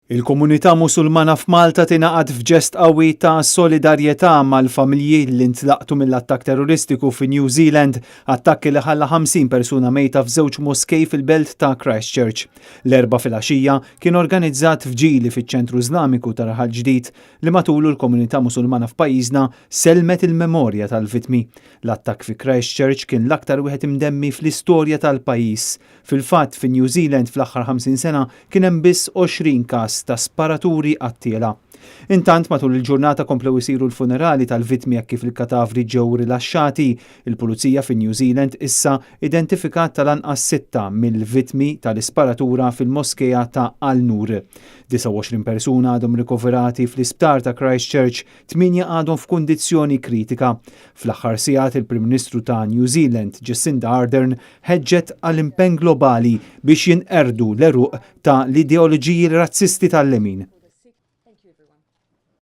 Il-komunità Musulmana f'Malta tingħaqad f'ġest qawwi ta' solidarjetà mal-familji li ntlaqtu mill-attakk terroristiku fi New Zealand, attakki li ħalla 50 persuna mejta f'żewġ moskej fil-belt ta' Christchurch. L-erba' filgħaxija kien organizzat f'ġieli fiċ-Ċentru Iżlamiku ta' Raħal Ġdid li matulu l-komunità Musulmana f'pajjiżna selmet il-memorja tal-vittmi. L-attakk fi Christchurch kien l-aktar wieħed imdemmi fl-istorja tal-pajjiż. Fil-fatt fi New Zealand fl-aħħar 50 sena kien hemm biss 20 każ ta' sparaturi għattiela. Intant matul il-ġurnata komplew isiru l-funerali tal-vittmi jekk kif il-katavri ġew rilaxxati. Il-Pulizija fin New Zealand issa identifikat tal-anqas 6 mill-vittmi tal-isparatura fil-moskeja ta' Al-Nur. 29 persuna għadhom rikoverati fl-isptar ta' Christchurch, 8 għadhom f'kundizzjoni kritika. Fl-aħħar sigħat il-Prim Ministru ta' New Zealand, Jacinda Ardern, ħeġġet għall-impenn globali biex jinqerdu l-eruq ta' l-ideoloġiji razzisti tal-lemin.